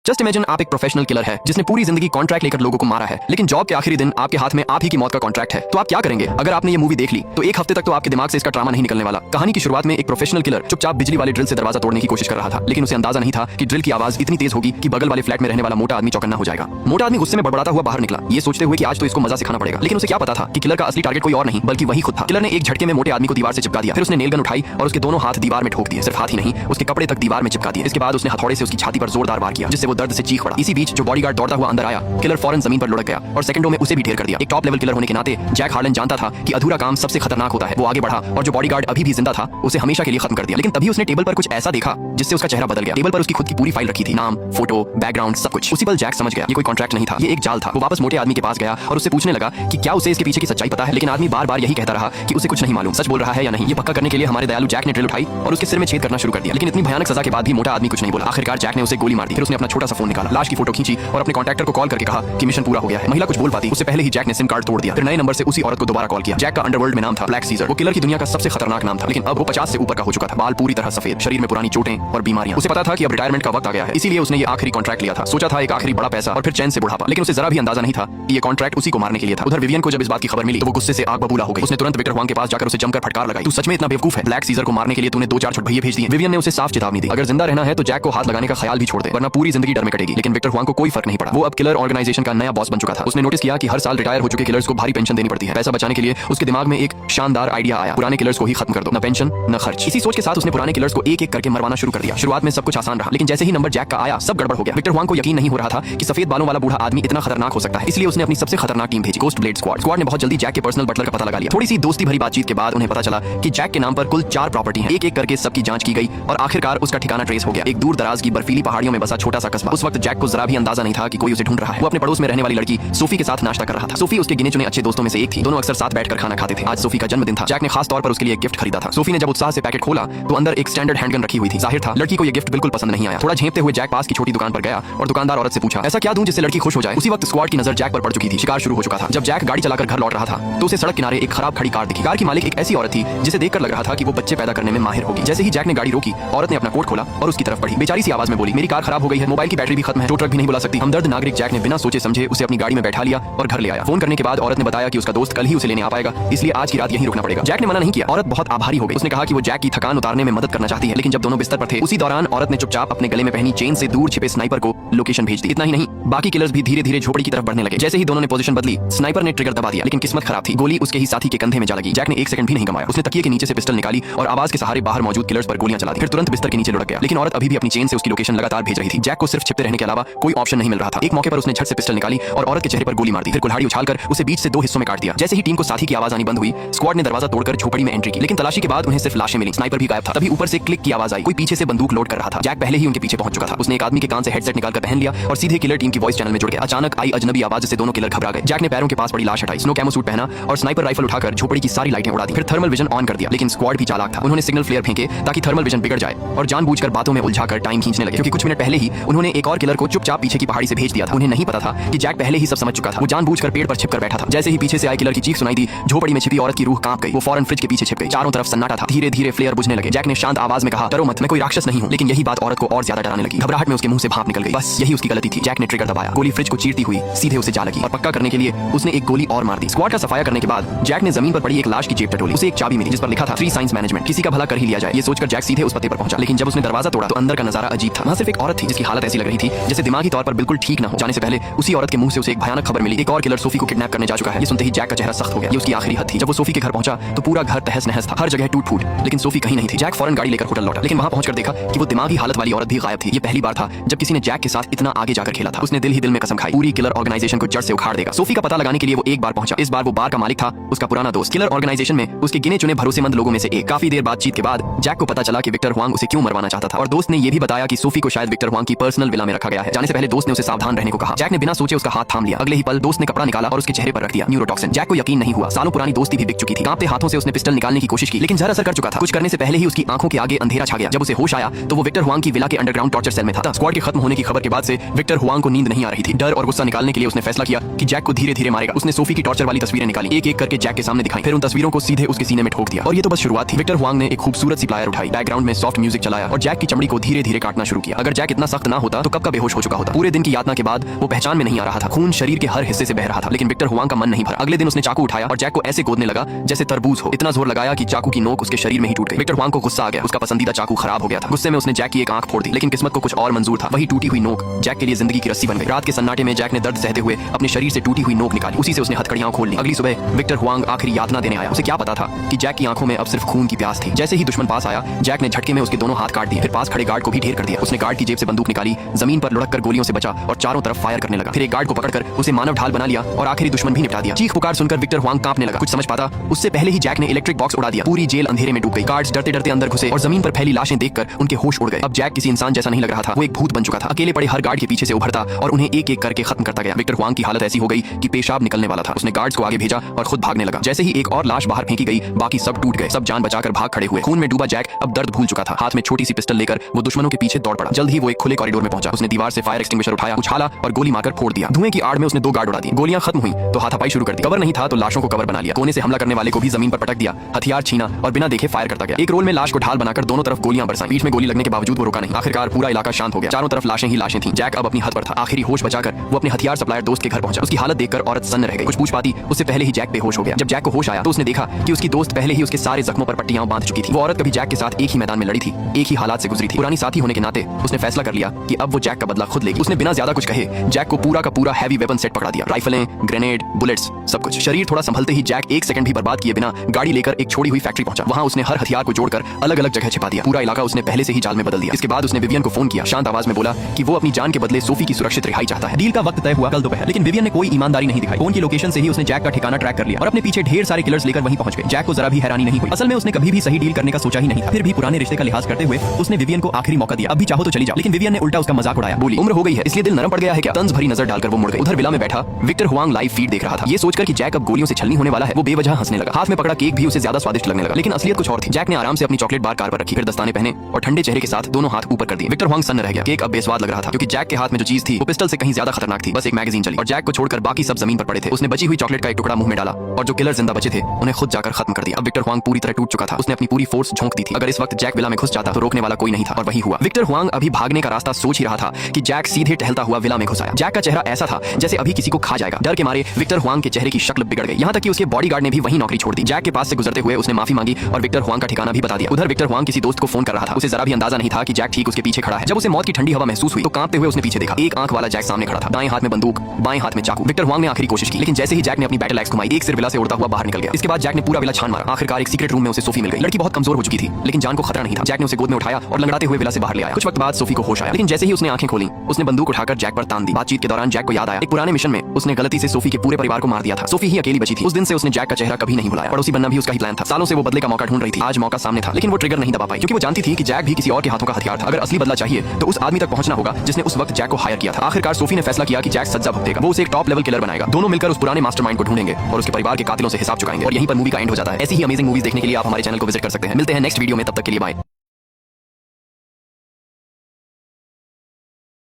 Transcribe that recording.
Just imagine आप एक professional killer है जिसने पूरी जिंदगी कॉन्ट्रैक्ट लेकर लोगों को मारा है, लेकिन जॉब के आखिरी दिन आपके हाथ में आप ही की मौत का कॉन्ट्रैक्ट है। तो आप क्या करेंगे? अगर आपने ये मूवी देख ली तो एक हफ्ते तक तो आपके दिमाग से इसका ड्रामा नहीं निकलने वाला। कहानी की शुरुआत में एक प्रोफेशनल किलर चुपचाप बिजली वाले ड्रिल से दरवाजा तोड़ने की कोशिश कर रहा था, लेकिन उसे अंदाजा नहीं था कि ड्रिल की आवाज इतनी तेज होगी कि बगल वाले फ्लैट में रहने वाला मोटा आदमी चौकन्ना हो जाएगा। मोटा आदमी गुस्से में बड़बड़ाता हुआ बाहर निकला, ये सोचते हुए कि आज तो इसको मजा सिखाना पड़ेगा। लेकिन उसे क्या पता था कि किलर का असली टारगेट कोई और नहीं बल्कि वही खुद था। किलर ने एक झटके में मोटे आदमी को दीवार से चिपका दिया, फिर उसने नेल गन उठाई और उसके दोनों हाथ दीवार में ठोक दिए। सिर्फ हाथ ही नहीं, उसके कपड़े तक दीवार में चिपका दिए। इसके बाद उसने हथौड़े से उसकी छाती पर जोरदार वार किया, जिससे वो दर्द से चीख पड़ा। इसी बीच जो बॉडीगार्ड दौड़ता हुआ अंदर आया, किलर फौरन जमीन पर लुढ़क गया और सेकंडों में उसे भी ढेर कर दिया। एक टॉप लेवल किलर होने के नाते जैक हार्लन जानता था कि अधूरा काम सबसे खतरनाक होता है। वो आगे बढ़ा और जो बॉडीगार्ड अभी भी जिंदा था उसे हमेशा के लिए खत्म कर दिया। लेकिन तभी उसने टेबल पर कुछ ऐसा देखा जिससे उसका चेहरा बदल गया। टेबल पर उसकी खुद की पूरी फाइल रखी थी, नाम, फोटो, बैकग्राउंड, सब कुछ। उसी पल जैक समझ गया ये कोई कॉन्ट्रैक्ट नहीं था, ये एक जाल था। वो वापस मोटे आदमी के पास गया और उससे पूछने लगा कि क्या उसे इसके पीछे की सच्चाई पता है, लेकिन आदमी बार बार यही कहता रहा कि उसे कुछ नहीं मालूम, सच बोल रहा है या नहीं। ये पक्का करने के लिए हमारे दयालु जैक ने ड्रिल उठाई और उसके सिर में छेद करना शुरू कर दिया। लेकिन इतनी भयानक सजा के बाद भी मोटा आदमी कुछ नहीं बोला। आखिरकार जैक ने उसे गोली मार दी। फिर उसने अपना छोटा सा फोन निकाला, लाश की फोटो खींची और अपने कॉन्टैक्टर को कॉल करके कहा कि मिशन पूरा हो गया है। महिला कुछ बोल पाती उससे पहले ही जैक ने सिम कार्ड तोड़ दिया। फिर नए नंबर से उसी औरत को दोबारा कॉल किया। जैक का अंडरवर्ल्ड में नाम था ब्लैक सीजर। वो किलर की दुनिया का सबसे खतरनाक नाम था, लेकिन अब वो 50 से ऊपर का हो चुका था। बाल पूरी तरह सफेद, शरीर में पुरानी चोटें और बीमारियां। उसे पता था कि अब रिटायरमेंट का वक्त आ गया है, इसीलिए उसने ये आखिरी कॉन्ट्रैक्ट लिया था। सोचा था एक आखिरी बड़ा पैसा और फिर चैन से बुढ़ापा, लेकिन उसे जरा भी अंदाजा नहीं था कि ये कॉन्ट्रैक्ट उसी को मारने के लिए था। उधर विवियन को जब इस बात की खबर मिली तो वो गुस्से से आग बबूला हो गई। उसने तुरंत विक्टर हुआंग के पास जाकर उसे जमकर फटकार लगाई, तू सच में इतना बेवकूफ है? ब्लैक सीजर को मारने के लिए तूने 2-4 छुटभइये भेज दिए। विवियन ने उसे साफ चेतावनी दी, अगर जिंदा रहना है तो जैक को हाथ लगाने का ख्याल भी छोड़ दे, वरना पूरी जिंदगी डर में कटेगी। लेकिन विक्टर हुआंग को कोई फर्क नहीं पड़ा। वो अब किलर ऑर्गेनाइजेशन का नया बॉस बन चुका था। उसने नोटिस किया कि हर साल रिटायर हो चुके किलर्स को भारी पेंशन देनी पड़ती है। पैसा बचाने के लिए उसके दिमाग में एक शानदार आइडिया आया, पुराने किलर्स को ही खत्म कर दो, न पेंशन न खर्च। इसी सोच के साथ उसने पुराने किलर्स को एक एक करके मरवाना शुरू कर दिया। शुरुआत में सब कुछ आसान रहा, लेकिन जैसे ही नंबर जैक का आया सब गड़बड़ हो गया। विक्टर हुआंग को यकीन नहीं हो रहा था कि सफेद बालों वाला बूढ़ा आदमी इतना खतरनाक हो सकता है, इसलिए उसने अपनी सबसे खतरनाक टीम भेजी, गोस्ट ब्लेड स्क्वाड। स्क्वाड ने बहुत जल्दी जैक के पर्सनल बटलर का पता लगा लिया। थोड़ी सी दोस्ती भरी बातचीत के बाद उन्हें पता चला कि जैक के नाम पर कुल 4 प्रॉपर्टी हैं। एक एक करके सबकी जांच की गई और आखिरकार उसका ठिकाना ट्रेस हो गया, एक दूर दराज की बर्फीली पहाड़ियों में बसा छोटा सा कस्बा। उस वक्त जैक को जरा भी अंदाजा नहीं था कि कोई उसे ढूंढ रहा है। वो अपने पड़ोस में रहने वाली लड़की सोफी के साथ नाश्ता कर रहा था। सोफी उसके गिने चुने अच्छे दोस्तों में से एक थी। दोनों अक्सर साथ बैठकर खाना खाते थे। आज सोफी का जन्मदिन था। जैक ने खास तौर पर उसके लिए एक गिफ्ट खरीदा था। सोफी ने जब उत्साह से पैकेट खोला तो अंदर एक स्टैंडर्ड हैंडगन रखी हुई थी। जाहिर था लड़की को ये गिफ्ट बिल्कुल पसंद नहीं आया। थोड़ा झेंपते हुए जैक पास की छोटी दुकान पर गया और दुकानदार औरत से पूछा, ऐसा क्या दूं जिससे लड़की खुश हो जाए? उसी वक्त स्क्वाड की नजर जैक पर पड़ चुकी थी। शिकार शुरू हो चुका था। जब जैक गाड़ी चलाकर घर लौट रहा था तो उसे सड़क किनारे एक खराब खड़ी कार दिखी। कार की मालिक एक ऐसी औरत थी जिसे देखकर लग रहा था कि वो बच्चे पैदा करने में माहिर होगी। जैसे ही जैक ने गाड़ी रोकी, औरत ने अपना कोट खोला और उसकी तरफ बढ़ी। बेचारी सी आवाज में बोली, मेरी कार खराब हो गई है, मोबाइल की बैटरी भी खत्म है, टो ट्रक भी नहीं बुला सकती। हमदर्द नागरिक जैक ने बिना सोचे समझे उसे अपनी गाड़ी में बैठा लिया और घर ले आया। फोन करने के बाद औरत ने बताया कि उसका दोस्त कल ही उसे लेने आ पाएगा, इसलिए आज की रात यहीं रुकना पड़ेगा। जैक ने मना नहीं किया। औरत बहुत आभारी हो गई। उसने कहा कि वो जैक की थकान उतारने में मदद करना चाहती है। लेकिन जब दोनों बिस्तर पर थे उसी दौरान औरत ने चुपचाप अपने गले में पहनी चेन से दूर छिपे स्नाइपर को लोकेशन भेज दी। इतना ही नहीं, बाकी किलर्स भी धीरे धीरे झोपड़ी की तरफ बढ़ने लगे। जैसे ही दोनों ने पोजीशन बदली, स्नाइपर ने ट्रिगर दबा दिया, लेकिन किस्मत खराब थी, गोली उसके ही साथी के कंधे में जा लगी। जैक ने 1 सेकंड भी नहीं गंवाया। उसने तकिए के नीचे से पिस्टल निकाली और आवाज के सहारे बाहर मौजूद किलर्स पर गोलियां चला दी। फिर तुरंत बिस्तर के नीचे लुढ़क गया। लेकिन औरत अभी भी अपनी चेन से उसकी लोकेशन लगातार भेज रही थी। जैक को सिर्फ छिपते रहने के अलावा कोई ऑप्शन नहीं मिल रहा था। एक मौके पर उसने झट से पिस्टल निकाली और औरत के चेहरे पर गोली मार दी। फिर कुल्हाड़ी उछालकर उसे बीच से 2 हिस्सों में काट दिया। जैसे ही टीम को साथी की आवाज आनी बंद हुई, स्क्वाड ने दरवाजा तोड़कर झोपड़ी में एंट्री की। लेकिन तलाशी के बाद उन्हें सिर्फ लाशें मिली। स्नाइपर भी गायब था। तभी ऊपर से क्लिक की आवाज आई। कोई पीछे से बंदूक लोड कर रहा था। जैक पहले ही उनके पीछे पहुंच चुका था। उसने एक आदमी के कान से हेडसेट निकालकर पहन लिया और सीधे किलर टीम की वॉइस चैनल में जुड़ गया। अचानक आई अजनबी आवाज से दोनों किलर घबरा गए। जैक ने पैरों के पास पड़ी लाश हटाई, स्नो कैमो सूट पहना और स्नाइपर राइफल उठाकर झोपड़ी की सारी लाइटें उड़ा दी। फिर थर्मल विजन ऑन कर दिया। लेकिन स्क्वाड भी चालाक था। उन्होंने सिग्नल फ्लेयर फेंके ताकि थर्मल विजन बिगड़ जाए और जानबूझकर बातों में उलझाकर टाइम खींचने लगे, क्योंकि कुछ मिनट पहले ही उन्होंने एक और किलर को चुपचाप पीछे की पहाड़ी से भेज दिया था। उन्हें नहीं पता था कि जैक पहले ही सब समझ चुका था। वो जानबूझकर पेड़ पर छिपकर बैठा था। जैसे ही पीछे से आए किलर की चीख सुनाई दी, झोपड़ी में छिपी औरत की रूह कांप गई। वो फौरन फ्रिज के पीछे छिप गई। चारों तरफ सन्नाटा था। धीरे धीरे फ्लेयर बुझने लगे। जैक ने शांत आवाज में कहा, डरो मत, मैं कोई राक्षस नहीं हूं। लेकिन यही बात औरत को और ज्यादा डराने लगी। घबराहट में उसके मुंह से भाप निकल गई। बस यही उसकी गलती थी। जैक ने ट्रिगर दबाया। गोली फ्रिज को चीरती हुई सीधे उसे जा लगी और पक्का करने के लिए उसने एक गोली और मार दी। स्क्वाड का सफाया करने के बाद जैक ने जमीन पर पड़ी एक लाश की जेब टटोली। उसे एक चाबी मिली जिस पर लिखा था 3 साइंस मैनेजमेंट, किसी का भला कर ही लिया जाए। ये सोचकर जैक सीधे उस पते पर पहुंचा। लेकिन जब उसने दरवाजा तोड़ा तो अंदर का नजारा अजीब था। वहां सिर्फ एक औरत थी जिसकी हालत ऐसी लग रही थी जैसे दिमागी तौर पर बिल्कुल ठीक न हो। जाने से पहले उसी औरत के मुंह से उसे एक भयानक खबर मिली, एक और किलर सोफी को किडनैप करने जा चुका है। ये सुनते ही जैक का चेहरा सख्त हो गया। ये उसकी आखिरी हद थी। जब वो सोफी के घर पहुंचा तो पूरा घर तहस नहस था। हर जगह टूट फूट, लेकिन सोफी कहीं नहीं थी। जैक फौरन गाड़ी लेकर होटल लौटा, लेकिन वहां पहुंचकर देखा कि वो दिमागी हालत वाली औरत भी गायब थी। ये पहली बार था जब किसी ने जैक के साथ इतना आगे जाकर खेला था। उसने दिल ही दिल में कसम खाई, पूरी किलर ऑर्गेनाइजेशन को जड़ से उखाड़ देगा। सोफी का पता लगाने के लिए वो एक बार पहुंचा। इस बार वो बार का मालिक था उसका पुराना दोस्त। किलर ऑर्गेनाइजेशन में उसके गिने चुने भरोसेमंद लोगों में से एक। काफी देर बातचीत के बाद जैक को पता चला कि विक्टर हुआंग उसे क्यों मरवाना चाहता था और दोस्त ने ये भी बताया कि सोफी को शायद विक्टर हुआंग की पर्सनल विला में रखा गया है। जाने से पहले दोस्त ने उसे सावधान रहने को कहा। जैक ने बिना सोचे उसका हाथ थाम लिया। अगले ही पल दोस्त ने कपड़ा निकाला और उसके चेहरे पर रख दिया, न्यूरोटॉक्सिन। जैक को यकीन नहीं हुआ। सालों पुरानी दोस्ती भी बिक चुकी थी। कांपते हाथों से उसने पिस्टल निकालने की कोशिश की, लेकिन जहर असर कर चुका था। कुछ करने से पहले ही उसकी आंखों के आगे अंधेरा छा गया। जब उसे होश आया तो वो विक्टर हुआंग की विला के अंडरग्राउंड टॉर्चर सेल में था। स्क्वाड के खत्म होने की खबर के बाद से विक्टर हुआंग को नींद नहीं आ रही थी। डर और गुस्सा निकालने के लिए उसने फैसला किया कि जैक को धीरे धीरे मारेगा। उसने सोफी की टॉर्चर वाली तस्वीरें निकाली, एक एक करके जैक के सामने दिखाई, फिर उन तस्वीरों को सीधे उसके सीने में ठोक दिया। और ये तो बस शुरुआत थी। विक्टर हुआंग ने एक खूबसूरत सी प्लायर उठाई, बैकग्राउंड में सॉफ्ट म्यूजिक चलाया और जैक की चमड़ी को धीरे धीरे काटना शुरू किया। अगर जैक इतना सख्त ना होता होता तो कब का बेहोश हो चुका होता। पूरे दिन की यातना के बाद वो पहचान में नहीं आ रहा था। खून शरीर के हर हिस्से से बह रहा था, लेकिन विक्टर हुआंग का मन नहीं भरा। अगले दिन उसने चाकू उठाया और जैक को ऐसे गोदने लगा जैसे तरबूज हो। इतना जोर लगाया कि चाकू की नोक उसके शरीर में ही टूट गई। विक्टर हुआंग को गुस्सा आ गया। उसका पसंदीदा चाकू खराब हो गया था। गुस्से में उसने जैक की एक आंख फोड़ दी, लेकिन किस्मत को कुछ और मंजूर था। वही टूटी हुई नोक जैक के लिए जिंदगी की रस्सी बन गई। रात के सन्नाटे में जैक ने दर्द सहते हुए अपने शरीर से टूटी हुई नोक निकाली। उसी से उसने हथकड़ियां खोल ली। अगली सुबह विक्टर हुआंग आखिरी यातना देने आया। उसे क्या पता था कि जैक की आंखों में अब सिर्फ खून की प्यास थी। जैसे ही दुश्मन पास आया, जैक ने झटके में उसके दोनों हाथ काट दिए। फिर पास खड़े गार्ड को भी ढेर कर दिया। उसने गार्ड की जेब से बंदूक निकाली, जमीन पर लुढ़क कर गोलियों से बचा और चारों तरफ फायर करने लगा। फिर एक गार्ड को पकड़कर उसे मानव ढाल बना लिया और आखिरी दुश्मन भी निपटा दिया। चीख पुकार सुनकर विक्टर हुआंग कांपने लगा। कुछ समझ पाता उससे पहले ही जैक ने इलेक्ट्रिक बॉक्स उड़ा दिया। पूरी जेल अंधेरे में डूब गई। गार्ड्स डरते डरते अंदर घुसे और जमीन पर फैली लाशें देखकर उनके होश उड़ गए। अब जैक किसी इंसान जैसा नहीं लग रहा था, वो एक भूत बन चुका था। अकेले पड़े हर गार्ड के पीछे से उभरता और उन्हें एक एक करके खत्म करता गया। विक्टर हुआंग की हालत ऐसी हो गई कि पेशाब निकलने वाला था। उसने गार्ड्स को आगे भेजा और खुद भागने लगा। जैसे ही एक और लाश बाहर फेंकी गई, बाकी सब टूट गए। सब जान बचाकर भाग खड़े हुए। खून में डूबा जैक अब दर्द भूल चुका था। हाथ में छोटी सी पिस्टल लेकर वो दुश्मनों के पीछे दौड़ पड़ा। जल्द ही वो एक खुले कॉरिडोर में पहुंचा। उसने दीवार से फायर एक्सटिंग्विशर उठाया, उछाला और गोली मारकर फोड़ दिया। धुएं की आड़ में उसने 2 गार्ड उड़ा दिए। गोलियां खत्म हुई तो हाथापाई शुरू कर दी। कवर नहीं था तो लाशों को कवर बना लिया। कोने से हमला करने वाले को भी जमीन पर पटक दिया, हथियार छीना और बिना देखे फायर करता गया। एक रोल में लाश को ढाल बनाकर दोनों तरफ गोलियां बरसाई। बीच में गोली लगने के बावजूद वो रुका नहीं। आखिरकार पूरा इलाका शांत हो गया। चारों तरफ लाशें ही लाशें थीं। जैक अब अपनी हद पर था। आखिरी होश बचाकर वो अपने हथियार सप्लायर दोस्त के घर पहुंचा। उसकी हालत देखकर औरत सन्न रह गई। कुछ पूछ पाती उससे पहले ही जैक बेहोश हो गया। जब जैक को होश आया तो उसने देखा कि उसकी दोस्त पहले ही उसके सारे जख्मों पर पट्टियां बांध चुकी थी। वो औरत कभी जैक के साथ एक ही मैदान में लड़ी थी, एक ही हालात से गुजरी थी। पुरानी साथी होने के नाते उसने फैसला कर लिया कि अब वो जैक का बदला खुद लेगी। उसने बिना ज्यादा कुछ कहे जैक को पूरा का पूरा हैवी वेपन सेट पकड़ा दिया। राइफलें, ग्रेनेड, बुलेट्स, सब कुछ। शरीर थोड़ा संभलते ही जैक एक सेकंड भी बर्बाद किए बिना गाड़ी लेकर एक छोड़ी हुई फैक्ट्री पहुंचा। वहां उसने हर हथियार को जोड़कर अलग अलग जगह छिपा दिया। पूरा इलाका उसने पहले से ही जाल में बदल दिया। इसके बाद उसने विवियन को फोन किया। शांत आवाज में बोला कि वो अपनी जान के बदले सोफी की सुरक्षित रिहाई चाहता है। डील का वक्त तय हुआ कल दोपहर, लेकिन विवियन ने कोई ईमानदारी नहीं दिखाई। फोन की लोकेशन से ही उसने जैक का ठिकाना ट्रैक कर लिया और अपने पीछे ढेर सारे किलर्स लेकर वहीं पहुंच गए। जैक को जरा भी हैरानी नहीं हुई। असल में उसने कभी भी सही डील करने का सोचा ही नहीं था। फिर भी पुराने रिश्ते का लिहाज करते हुए उसने विवियन को आखिरी मौका दिया। अब भी चाहो तो चली जाओ। लेकिन विवियन ने उल्टा उसका मजाक उड़ाया। बोली, उम्र हो गई है इसलिए दिल नरम पड़ गया है क्या? तंज भरी नजर डालकर वो मुड़ गई। उधर विला में बैठा विक्टर हुआंग लाइव फीड देख रहा था। ये सोचकर कि जैक अब गोलियों से छलनी होने वाला है, वो बेवजह हंसने लगा। हाथ में पकड़ा केक भी उसे ज्यादा स्वादिष्ट लगने लगा, लेकिन असलियत कुछ और थी। जैक ने आराम से अपनी चॉकलेट बार कार पर रखी, फिर दस्ताने पहने और ठंडे चेहरे के साथ दोनों हाथ ऊपर कर दिए। विक्टर हुआंग सन्न रह गया। केक अब बेस्वाद लग रहा था क्योंकि जैक के हाथ में जो चीज थी वो पिस्टल से कहीं ज्यादा खतरनाक थी। बस एक मैगजीन चली और जैक को छोड़कर बाकी सब जमीन पर पड़े थे। उसने बची हुई चॉकलेट का एक टुकड़ा मुंह में डाला और जो किलर जिंदा बचे थे उन्हें खुद जाकर खत्म कर दिया। अब विक्टर हुआंग पूरी तरह टूट चुका था। उसने अपनी पूरी फोर्स झोंक दी थी। अगर इस वक्त जैक विला में घुस जाता तो रोकने वाला कोई नहीं था और वही हुआ। विक्टर हुआंग अभी भागने का रास्ता सोच ही रहा था कि जैक सीधे टहलता हुआ विला में घुस आया। जैक का चेहरा ऐसा था जैसे अभी किसी को खा जाएगा। डर के मारे विक्टर हुआंग के चेहरे की शक्ल बिगड़ गई। यहाँ तक कि उसके बॉडीगार्ड ने भी वही नौकरी छोड़ दी। जैक के पास से गुजरते हुए उसने माफी मांगी और विक्टर हुआंग का ठिकाना भी बता दिया। उधर विक्टर हुआंग किसी दोस्त को फोन कर रहा था। उसे जरा भी अंदाजा नहीं था कि जैक ठीक उसके पीछे खड़ा है। जब उसे मौत की ठंडी हवा महसूस हुई तो कांपते हुए उसने पीछे देखा। एक आंख वाला जैक सामने खड़ा था। दाएं हाथ में बंदूक, बाएं हाथ में चाकू। विक्टर हुआंग ने आखिरी कोशिश की, लेकिन जैसे ही जैक ने अपनी बैटल एक्स घुमाई, एक सिर विला से उड़ता हुआ बाहर निकल गया। इसके बाद जैक ने पूरा विला छान मारा। आखिरकार एक सीक्रेट रूम में उसे सोफी मिल गई। लड़की बहुत कमजोर हो चुकी थी, लेकिन जान को खतरा नहीं था। जैक ने उसे गोद में उठाया और लंगड़ाते हुए विला से बाहर ले आया। कुछ वक्त बाद सोफी को होश आया, लेकिन जैसे ही उसने आंखें खोली उसने बंदूक उठाकर जैक पर तान दी। बातचीत के दौरान जैक को याद आया एक पुराने मिशन में उसने गलती से सोफी के पूरे परिवार को मार दिया था। सोफी ही अकेली बची थी। उस दिन से उसने जैक का चेहरा कभी नहीं भुलाया। पड़ोसी बनना भी उसका ही प्लान था। सालों से वो बदले का मौका ढूंढ रही थी। आज मौका सामने था, लेकिन वो ट्रिगर नहीं दबा पाई क्योंकि वो जानती थी कि जैक भी किसी और के हाथों का हथियार था। अगर असली बदला चाहिए तो उस आदमी तक पहुंचना होगा जिसने उस वक्त जैक को हायर किया था। आखिरकार सोफी ने फैसला किया कि जैक सजा भुगतेगा। वो उसे एक टॉप लेवल किलर बनाएगा। दोनों मिलकर उस पुराने मास्टरमाइंड को ढूंढेंगे और उसके परिवार के कातिलों से हिसाब चुकाएंगे। और यहीं पर मूवी का एंड हो जाता है। ऐसी ही अमेजिंग मूवीज देखने के लिए आप हमारे चैनल को विजिट कर सकते हैं। मिलते हैं नेक्स्ट वीडियो में, तब तक के लिए बाय।